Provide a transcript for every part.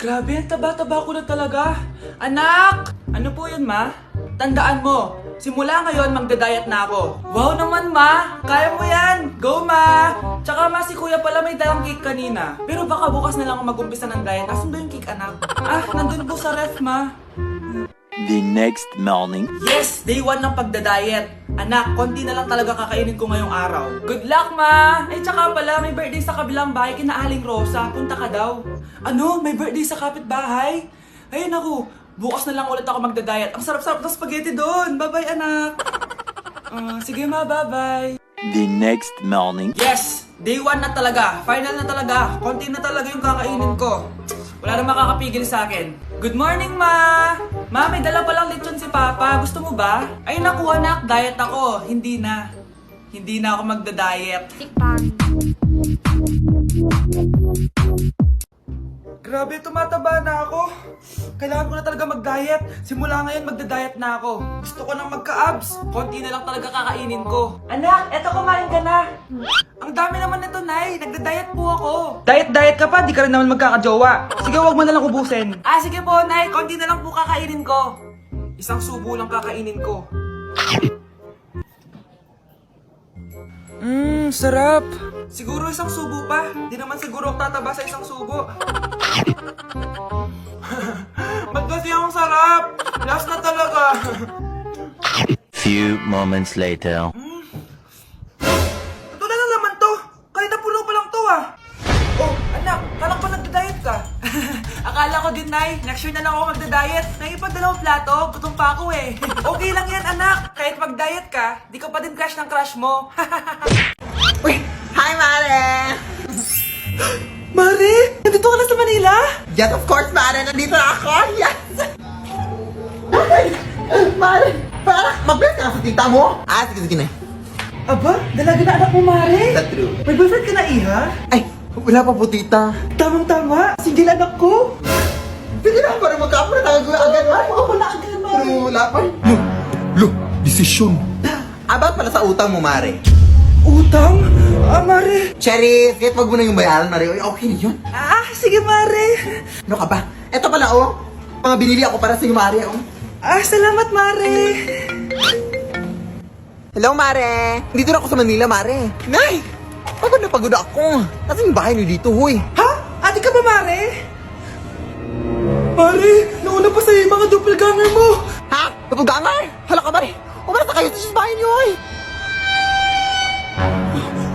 Grabe, ang taba-taba ko na talaga. Anak! Ano po yun, ma? Tandaan mo, simula ngayon magda-diet na ako. Wow naman, ma! Kaya mo yan! Go, ma! Tsaka ma, si kuya pala may dalang cake kanina. Pero baka bukas na lang ako mag-umpisa ng diet. Asan ba yung cake, anak? Nandun po sa ref, ma. The next morning. Yes! Day 1 ng pagda-diet. Anak, konti na lang talaga kakainin ko ngayong araw. Good luck, ma! Ay, tsaka pala, may birthday sa kabilang bahay kina Aling Rosa. Punta ka daw. Ano? May birthday sa kapitbahay? Ay, naku. Bukas na lang ulit ako magda-diet. Ang sarap-sarap ng spaghetti doon. Bye-bye, anak. Sige, ma. Bye-bye. The next morning. Yes! Day 1 na talaga. Final na talaga. Konti na talaga yung kakainin ko. Wala na makakapigil sa akin. Good morning, ma! Ma, may dala palang lechon si Papa. Gusto mo ba? Ay, naku, anak. Diet ako. Hindi na. Hindi na ako magda-diet. Grabe, tumataba na ako. Kailangan ko na talaga mag-diet. Simula ngayon, magda-diet na ako. Gusto ko nang magka-abs. Konti na lang talaga kakainin ko. Anak, eto kumain ka na. Ang dami naman nito, Nay. Nagda-diet po ako. Diet ka pa? Di ka rin naman magkakajowa. Sige, wag mo na lang ubusin. Sige po, Nay. Konti na lang po kakainin ko. Isang subo lang kakainin ko. Sarap. Siguro isang subo pa. Di naman siguro ako tataba sa isang subo. Ba't kasi ang sarap? Last na talaga. Few moments later. Ito na naman to. Kahit puno pa lang to Oh, anak, kala ko nagda-diet ka. Akala ko din, Nay. Next year na lang ako magda-diet. Naipag-dalawang plato, gutom pa ako eh. Okay lang yan, anak. Kahit mag-diet ka, di ka pa din crush ng crush mo. Uy! Hi, Mare! Mare, nandito ka na sa Manila? Yes, of course, Mare! Nandito na ako! Yes! Mare! Para mag-bless ka na sa tita mo! Sige na. Aba, dalaga na anak mo, Mare. That's true. May boyfriend ka na, Iha? Ay! Wala pa po, tita. Tamang-tama, single anak ko. Sige na, para magkapura tayo agad, Mare. Wala agad, Mare. Pero wala pa. Lo, desisyon. About pala sa utang mo, Mare. Utang? Mare. Cherry, kahit wag mo na yung bayaran, Mare. Uy, okay na yun. Sige, Mare. Ano ka ba? Eto pala, mga binili ako para sa iyo, Mare, Salamat, Mare. Hello, Mare! Dito na ako sa Manila, Mare. Nay! Pagod na pagod ako. Kasi yung bahay niyo dito, huy. Ha? Ate ka ba, Mare? Mare, nauna pa sa'yo yung mga doppelganger mo. Ha? Napugangar? Hala ka, Mare. Umalas na kayo sa bahay niyo, huy.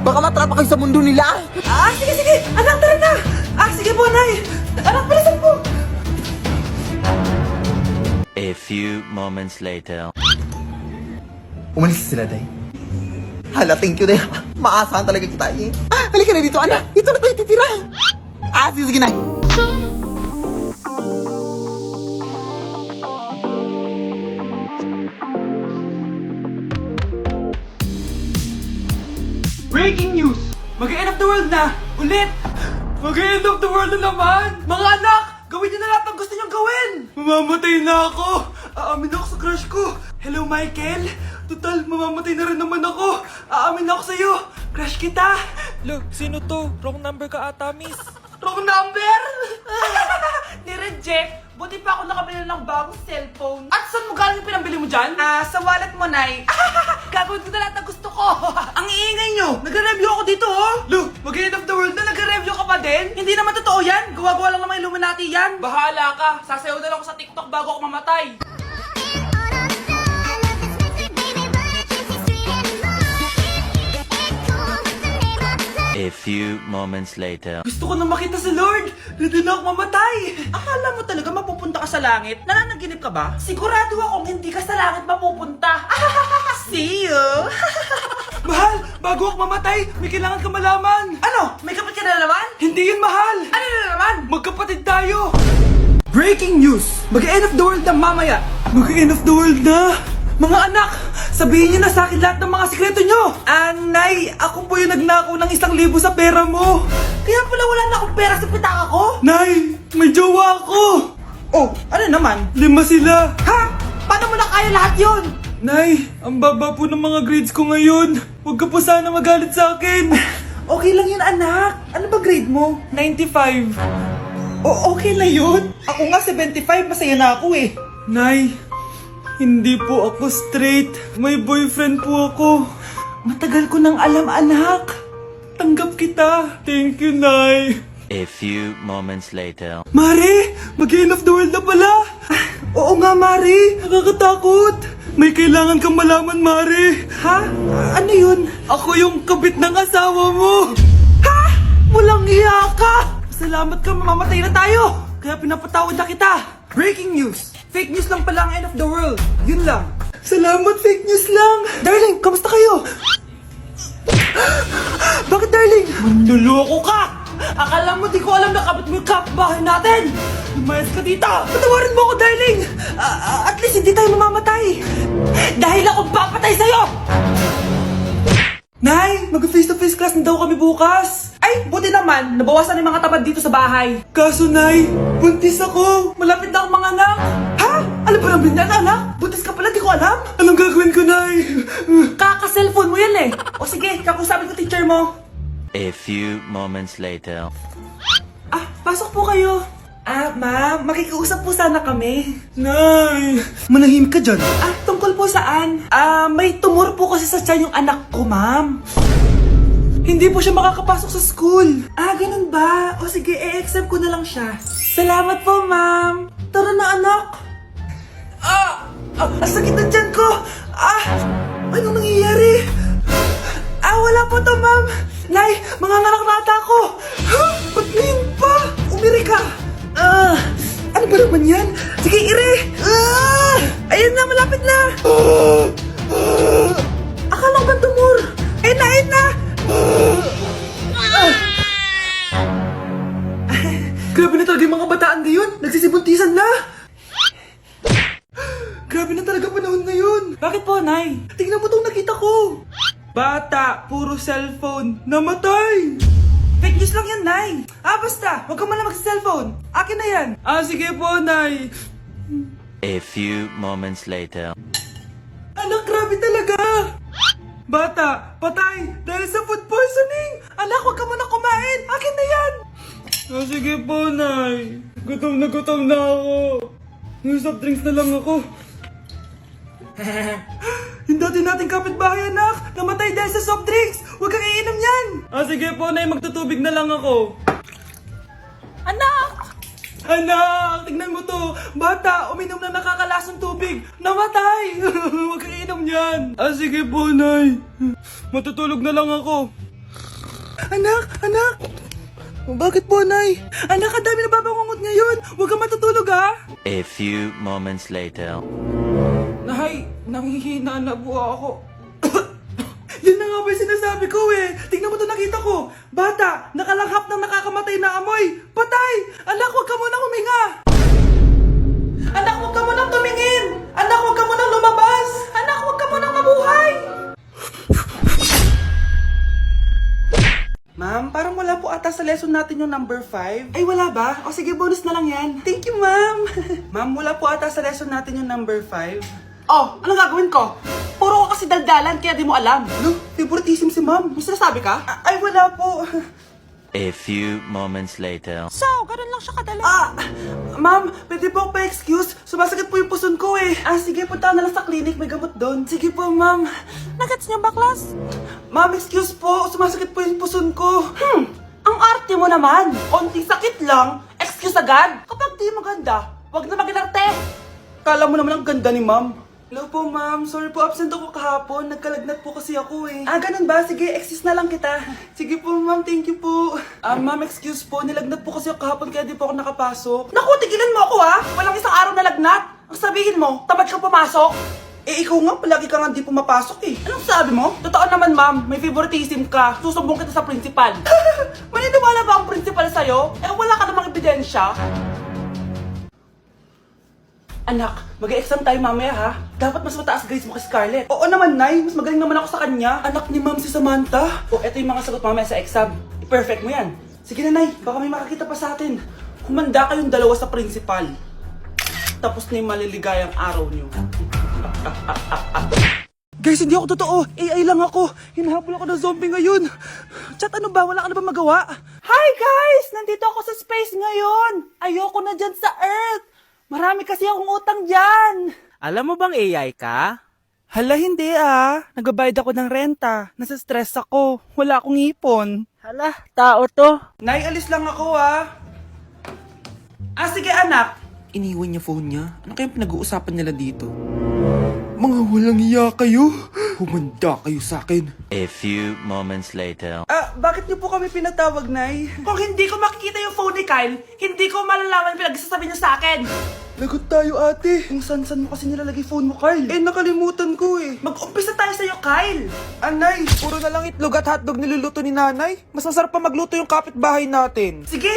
Baka matrapa kayo sa mundo nila. Sige. Anak, tara na. Sige po, Nay. Anak, palisan po. A few moments later. Umalis sila, Day. Hala, thank you, Day. Maasahan talaga kita, eh. Halika na dito, anak. Dito na tayo titira. Sige na. Breaking news! Mag-end of the world na! Ulit! Mag-end of the world na naman! Mga anak! Gawin niyo na lahat ng gusto niyong gawin! Mamamatay na ako! Aamin ako sa crush ko! Hello, Michael! Total, mamamatay na rin naman ako! Aamin ako sa'yo! Crush kita! Look, sino to? Wrong number ka ata, miss. Wrong number! Ni-reject! Buti pa ako nakabili ng bagong cellphone. At saan mo galing yung pinambili mo dyan? Sa wallet mo, Nay. Gagawin ko na lahat ng gusto ko. Ang iingay nyo! Nagre-review ako dito, Look, mag-end of the world na nagre-review ka pa din? Hindi naman totoo yan. Gawa-gawa lang naman Illuminati yan. Bahala ka. Sasayaw na lang ako sa TikTok bago ako mamatay. A few moments later. Gusto ko na makita si Lord! Ready na ako mamatay! Akala mo talaga mapupunta ka sa langit? Nananaginip ka ba? Sigurado akong hindi ka sa langit mapupunta! See you! Mahal! Bago ako mamatay, may kailangan ka malaman! Ano? May kapatid ka na naman? Hindi yun, mahal! Ano na naman? Magkapatid tayo! Breaking news! Mag-end of the world na mamaya! Mag-end of the world na! Mga anak! Sabihin niyo na sa akin lahat ng mga sikreto niyo! Nay, ako po yung nagnakaw ng 1,000 sa pera mo! Kaya pala wala na akong pera sa pitaka ko? Nay, may jowa ako! Oh, ano naman? 5 sila! Ha? Paano mo na kaya lahat yon? Nay, ang baba po ng mga grades ko ngayon. Huwag ka po sana magalit sa akin. Okay lang yun, anak. Ano ba grade mo? 95. Okay na yun. Ako nga 75, masaya na ako eh. Nay, hindi po ako straight. May boyfriend po ako. Matagal ko nang alam, anak. Tanggap kita. Thank you, Nay. A few moments later. Mare, mag-end of the world na pala. Oo nga, Mari. Nakakatakot. May kailangan kang malaman, Mare. Ha? Ano yun? Ako yung kabit ng asawa mo. Ha? Walang iya ka! Salamat ka, mamamatay na tayo! Kaya pinapatawad na kita! Breaking news! Fake news lang pala ang end of the world. Yun lang. Salamat, fake news lang. Darling, kamusta kayo? Bakit, darling? Manluloko ka! Akala mo di ko alam na kapit mo yung kapbahay natin! Lumayas ka dito! Patawarin mo ako, darling! At least hindi tayo mamamatay! Dahil akong papatay sa'yo! Nay, mag-face-to-face class na daw kami bukas! Ay, buti naman, nabawasan yung mga tabad dito sa bahay. Kaso, Nay, buntis ako. Malapit na akong mga anak! Ha? Alam ba namin yan, anak? Buntis ka pala, di ko alam! Anong gagawin ko, Nay? Kaka-cellphone mo yan eh! O sige, kakusapin ko teacher mo. A few moments later. Ah, pasok po kayo. Ah, ma'am, makikiusap po sana kami. Nay, manahim ka dyan. Ah, tungkol po saan? Ah, may tumor po kasi sa tiyan yung anak ko, ma'am. Hindi po siya makakapasok sa school. Ah, ganun ba? O sige, i-exempt ko na lang siya. Salamat po, ma'am. Tara na, anak. Ang sakit ng tiyan ko. Anong nangyayari? Wala po to, ma'am. Nay, manganganak na ata ako. Ba't ngayon pa? Umiri ka. Ano ba naman yan? Sige, ire. Ayun na, malapit na. Akala ko ba tumor? Ayun na, ayun na. Grabe na talaga yung mga bataan ngayon. Nagsisibuntisan na. Grabe na talaga panahon ngayon. Bakit po, Nay? Tingnan mo itong nakita ko. Bata, puro cellphone, namatay! Fake news lang yan, Nay! Basta, huwag ka malang mag-cellphone. Akin na yan. Sige po, Nay. A few moments later. Anak, grabe talaga! Bata, patay dahil sa food poisoning. Anak, huwag ka muna kumain. Akin na yan. Sige po, Nay. Gutom na ako. Yung soft drinks na lang ako. Yung dati nating kapitbahay, anak, namatay dahil sa soft drinks. Huwag kang iinom yan. Sige po, Nay. Magtutubig na lang ako. Anak! Anak, tignan mo to. Bata, uminom na nakakalasang tubig. Namatay. Huwag kang iinom yan. Sige po, Nay. Matutulog na lang ako. Anak! Bakit po, Nay? Anak, ang dami na babangungot ngayon. Huwag kang matutulog, ha? A few moments later. Nay, nanghihina na po ako. Yun na nga ba yung sinasabi ko eh. Tingnan mo to, nakita ko. Bata, nakalanghap ng nakakamatay na amoy. Patay! Anak, huwag ka munang huminga. Anak, huwag ka munang tumingin. Anak, huwag ka munang lumabas. Anak, huwag ka munang mabuhay. Ma'am, parang wala po ata sa lesson natin yung number 5. Ay, wala ba? O sige, bonus na lang yan. Thank you, ma'am. Ma'am, wala po ata sa lesson natin yung number 5. Oh, anong gagawin ko? Puro ko kasi daldalan, kaya di mo alam. No, favoritism si ma'am. May sinasabi ka? Ay, wala po. A few moments later. So, ganun lang siya kadali. Ma'am, pwede po ako pa-excuse. Sumasakit po yung puson ko eh. Sige, punta na lang sa clinic. May gamot doon. Sige po, ma'am. Nagets niyo ba, class? Ma'am, excuse po. Sumasakit po yung puson ko. Ang arte mo naman. Konting sakit lang. Excuse agad. Kapag di maganda, wag na mag-inarte. Kala mo naman ang ganda ni ma'am. Hello po, ma'am. Sorry po, absent ako kahapon. Nagkalagnat po kasi ako eh. Ganun ba? Sige, excuse na lang kita. Sige po, ma'am. Thank you po. Ma'am, excuse po. Nilagnat po kasi ako kahapon kaya di po ako nakapasok. Naku, tigilan mo ako ha! Walang isang araw na lagnat. Ang sabihin mo, tamad ka pumasok? Ikaw nga, palagi ka nga di pumapasok eh. Anong sabi mo? Totoo naman, ma'am. May favoritism ka. Susumbong kita sa principal. Maniniwala ba ang principal sa'yo? Wala ka namang ebidensya. Anak, mag-e-exam tayo mamaya ha. Dapat mas mataas grades mo kay Scarlett. Oo naman, Nay. Mas magaling naman ako sa kanya. Anak ni Ma'am si Samantha. Ito yung mga sagot mamaya sa exam. I-perfect mo yan. Sige na, Nay. Baka may makakita pa sa atin. Humanda kayong dalawa sa principal. Tapos na yung maliligayang araw niyo. Guys, hindi ako totoo. AI lang ako. Hinahabol ako ng zombie ngayon. Chat, ano ba? Wala ka na ba magawa? Hi guys! Nandito ako sa space ngayon! Ayoko na dyan sa Earth! Marami kasi akong utang dyan! Alam mo bang AI ka? Hala, hindi Nagbabayad ako ng renta. Nasa-stress ako. Wala akong ipon. Hala, tao to. Nay, alis lang ako sige anak. Iniwan niya phone niya. Ano kayang pinag-uusapan nila dito? Mga walang iya kayo. Humanda kayo sa akin. A few moments later. Bakit niyo po kami pinatawag, Nay? Kung hindi ko makikita yung phone ni Kyle, hindi ko malalaman pinagsasabi niyo sa akin. Lagot tayo, ate. Kung san-san mo kasi nilalagay phone mo, Kyle? Nakalimutan ko Mag-umpisa tayo sa'yo, Kyle. Anay, puro na lang itlog at hotdog niluluto ni nanay. Mas masarap pa magluto yung kapitbahay natin. Sige,